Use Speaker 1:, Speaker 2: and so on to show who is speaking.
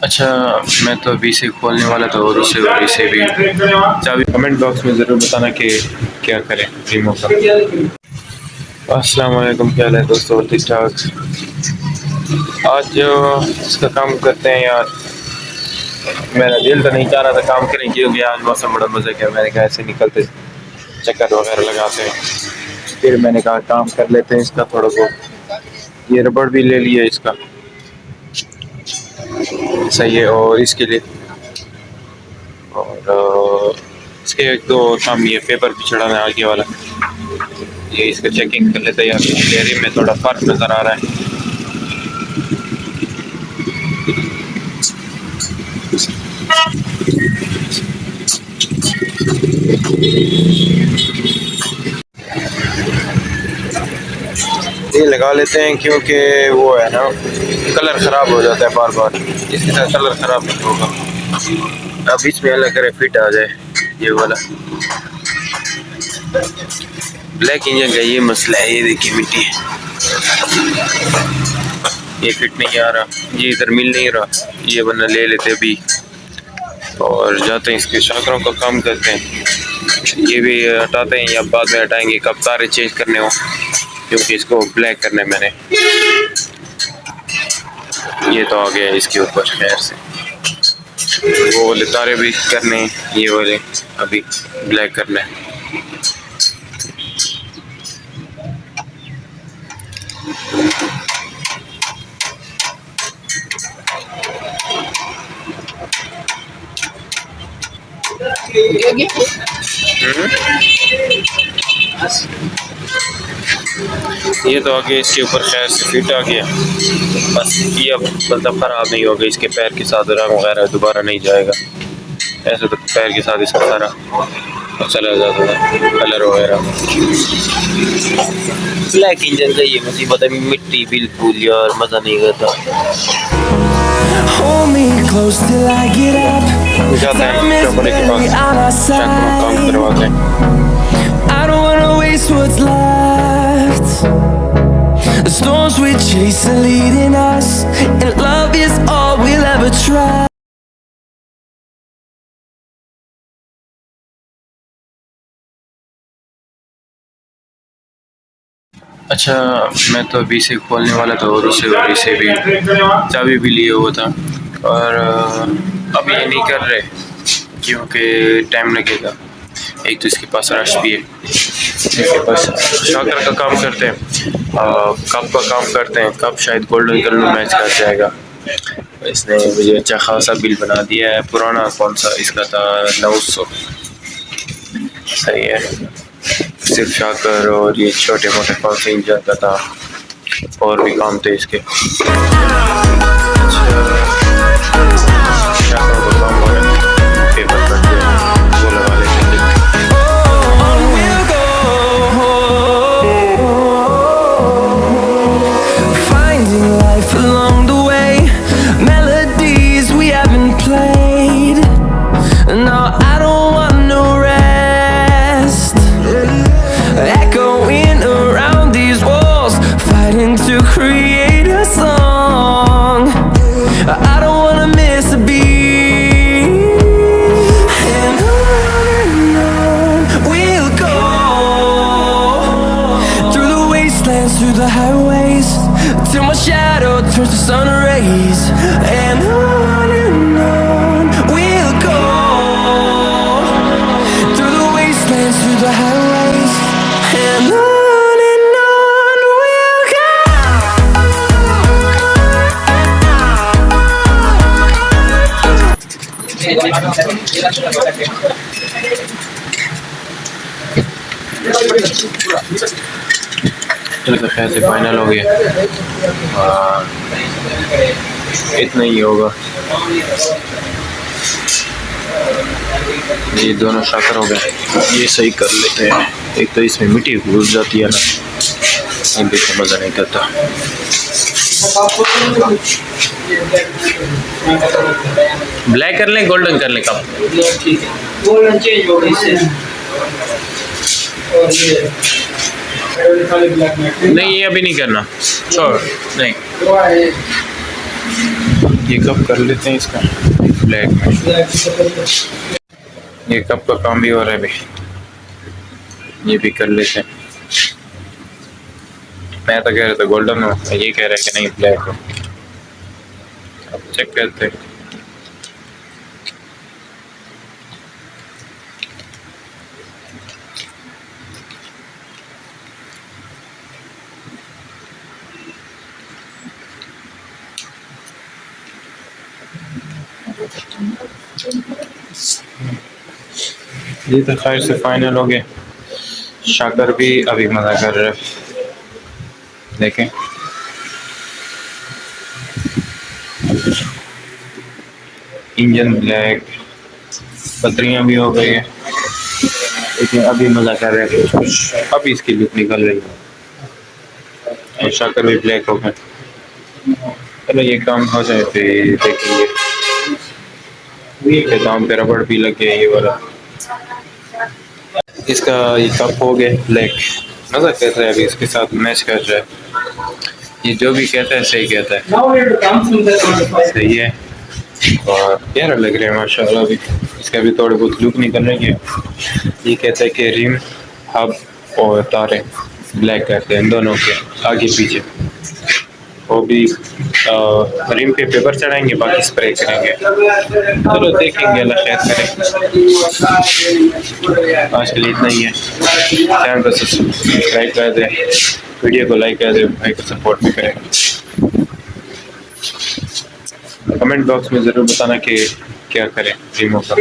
Speaker 1: अच्छा, मैं तो अभी से खोलने वाला था और उससे अभी से भी चाबी। कमेंट बॉक्स में ज़रूर बताना कि क्या करें रीमो का। अस्सलाम वालेकुम, क्या हाल है दोस्तों, ठीक ठाक। आज जो इसका काम करते हैं यार, मेरा दिल तो नहीं चाह रहा था काम करने की, क्योंकि आज मौसम बड़ा मज़े का। मैंने कहा ऐसे निकलते चक्कर वगैरह लगाते हैं, फिर मैंने कहा काम कर लेते हैं इसका थोड़ा बहुत। ये रबड़ भी ले लिया इसका, सही है। और इसके लिए और इसके एक दो काम, ये पेपर भी चढ़ाना है आगे वाला, ये इसका चेकिंग कर लेते हैं यार। क्लियरिंग में थोड़ा फर्क नज़र आ रहा है। ये लगा लेते हैं क्योंकि वो है ना, कलर ख़राब हो जाता है बार बार, इसके साथ कलर ख़राब नहीं होगा। अब इसमें अलग करे फिट आ जाए ये वाला। ब्लैक इंजन का ये मसला है, ये देखिए मिट्टी है, ये फिट नहीं आ रहा, ये इधर मिल नहीं रहा। ये वरना ले लेते अभी और जाते हैं इसके शाकरों का काम करते हैं। ये भी हटाते हैं या बाद में हटाएंगे, कब तारे चेंज करने हो, क्योंकि इसको ब्लैक करने मैंने। ये तो आ गया इसके ऊपर खैर से, वो वाले तारे भी करने, ये वाले अभी ब्लैक करना है। ये तो आगे इसके ऊपर खैर से फिट आ गया, बस ये अब मतलब खराब नहीं होगा, इसके पैर के साथ रंग वगैरह दोबारा नहीं जाएगा। ऐसे तो पैर के साथ इसका सारा चला जाता था कलर वगैरह। ब्लैक इंजन का ये मुसीबत है, मिट्टी बिल्कुल यार मज़ा नहीं करता। जाते हैं चौपड़े के पास, काम करवाते हैं।
Speaker 2: The storms we chase are leading us, and love is all we'll ever try.
Speaker 1: अच्छा, मैं तो अभी से खोलने वाला था और उससे अभी से भी चाबी भी लिए हुआ था, और अब ये नहीं कर रहे क्योंकि टाइम लगेगा। एक तो इसके पास रश भी है, इसके पास शाकर का काम करते हैं, कप का काम करते हैं। कप शायद गोल्डन कलर में मैच कर जाएगा। इसने मुझे अच्छा खासा बिल बना दिया है। पुराना कौन सा इसका था, 900, सही है। सिर्फ शाकर और ये छोटे मोटे 500 इंचर का था, और भी काम थे इसके। शाकर का काम हो रहा है, पेपर कट गया, वो लगा लेते हैं।
Speaker 2: Along the way, melodies we haven't played. No, I don't want no rest. Echoing around these walls, fighting to create a song. I don't wanna miss a beat. And on we'll go, through the wastelands, through the highways, till my shadow turns to sun rays. And on we'll go, through the wastelands, through the highways. And on we'll go.
Speaker 1: चलो खैर से final हो गया, इतना ही होगा। ये दोनों शाकर हो गए, ये सही कर लेते हैं। एक तो इसमें मिट्टी घुस जाती है ना, ये देखो मज़ा नहीं करता। ब्लैक कर लें, गोल्डन कर लें, कब
Speaker 3: गोल्डन चेंज हो गई इससे, और ये
Speaker 1: नहीं, ये अभी नहीं करना, छोड़ नहीं। ये कप कर लेते हैं इसका ब्लैक में। ये कप का काम भी हो रहा है भाई, ये भी कर लेते हैं। मैं तो कह रहा था गोल्डन हो, ये कह रहा है कि नहीं ब्लैक हो। अब चेक करते हैं। ये तो खैर से फाइनल हो गया। शाकर भी अभी मजा कर रहा है, देखें। इंजन ब्लैक, पतरियां भी हो गई है, लेकिन अभी मजा कर रहे हैं। अभी इसकी लुक निकल रही है और शाकर भी ब्लैक हो गए। चलो ये काम हो जाए फिर देखेंगे। ये दाम पे रबड़ भी लग गया ये वाला। इसका ये कप हो गया ब्लैक, मजा कर रहा है अभी, इसके साथ मैच कर रहा है। ये जो भी कहता है सही कहता है, सही है और प्यारा लग रहा है माशाल्लाह। अभी इसका भी थोड़े बहुत लुक निकल रही है। ये कहता है कि रिम, हब और तारे ब्लैक करते हैं दोनों के आगे पीछे। वो भी रिम पे पेपर चढ़ाएंगे, बाकी स्प्रे करेंगे। चलो देखेंगे, अल्लाह खैर करे। आज के लिए इतना ही है। चैनल को सब्सक्राइब कर दें, वीडियो को लाइक कर दें, भाई को सपोर्ट भी करें। कमेंट बॉक्स में ज़रूर बताना कि क्या करें रिमो का।